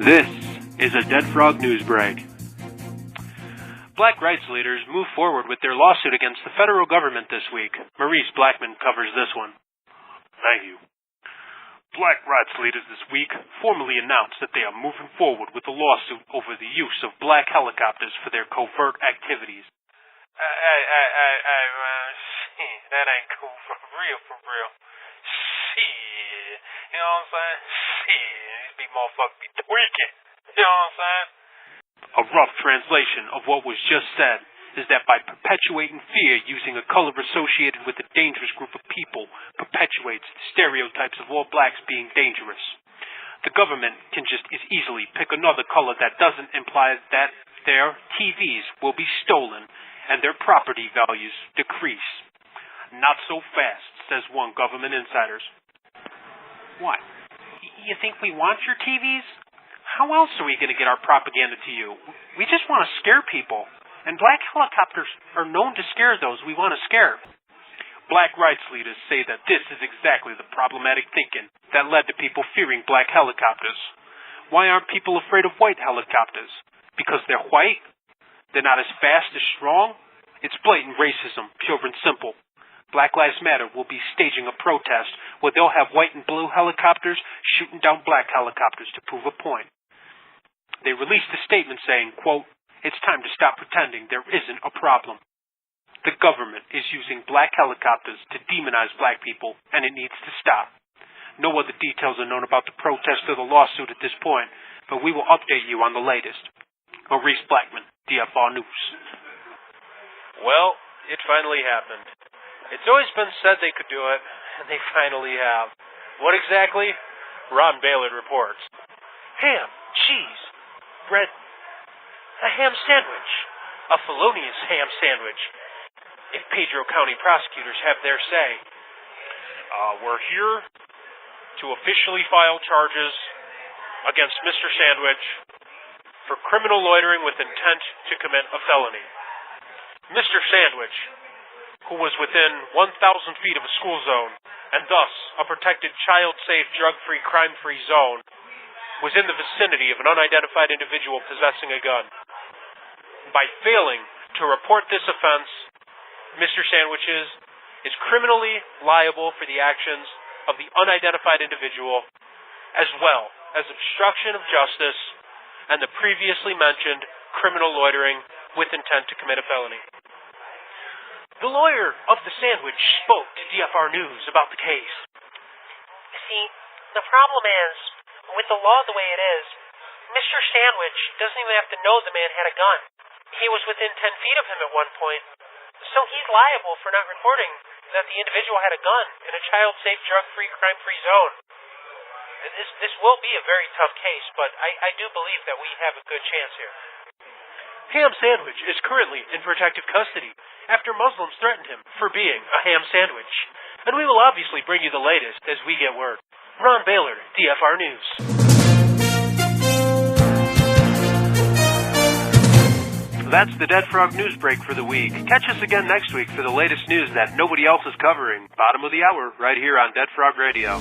This is a Deadfrog news break. Black rights leaders move forward with their lawsuit against the federal government this week. Maurice Blackman covers this one. Thank you. Black rights leaders this week formally announced that they are moving forward with a lawsuit over the use of black helicopters for their covert activities. That ain't cool for real. Shit. You know what I'm saying? Shit. These motherfuckers be tweaking. You know what I'm saying? A rough translation of what was just said is that by perpetuating fear using a color associated with a dangerous group of people perpetuates the stereotypes of all blacks being dangerous. The government can just as easily pick another color that doesn't imply that their TVs will be stolen and their property values decrease. Not so fast, says one government insider. What? You think we want your TVs? How else are we going to get our propaganda to you? We just want to scare people. And black helicopters are known to scare those we want to scare. Black rights leaders say that this is exactly the problematic thinking that led to people fearing black helicopters. Why aren't people afraid of white helicopters? Because they're white? They're not as fast as strong? It's blatant racism, pure and simple. Black Lives Matter will be staging a protest where they'll have white and blue helicopters shooting down black helicopters to prove a point. They released a statement saying, quote, "It's time to stop pretending there isn't a problem. The government is using black helicopters to demonize black people, and it needs to stop." No other details are known about the protest or the lawsuit at this point, but we will update you on the latest. Maurice Blackman, DFR News. Well, it finally happened. It's always been said they could do it, and they finally have. What exactly? Ron Baylor reports. Ham, cheese, bread, a ham sandwich. A felonious ham sandwich. If Pedro County prosecutors have their say. We're here to officially file charges against Mr. Sandwich for criminal loitering with intent to commit a felony. Mr. Sandwich, who was within 1,000 feet of a school zone, and thus a protected child-safe, drug-free, crime-free zone, was in the vicinity of an unidentified individual possessing a gun. By failing to report this offense, Mr. Sandwiches is criminally liable for the actions of the unidentified individual, as well as obstruction of justice and the previously mentioned criminal loitering with intent to commit a felony. The lawyer of the Sandwich spoke to DFR News about the case. See, the problem is, with the law the way it is, Mr. Sandwich doesn't even have to know the man had a gun. He was within 10 feet of him at one point, so he's liable for not reporting that the individual had a gun in a child-safe, drug-free, crime-free zone. This will be a very tough case, but I do believe that we have a good chance here. Ham Sandwich is currently in protective custody after Muslims threatened him for being a ham sandwich. And we will obviously bring you the latest as we get word. Ron Baylor, DFR News. That's the Deadfrog news break for the week. Catch us again next week for the latest news that nobody else is covering. Bottom of the hour, right here on Deadfrog Radio.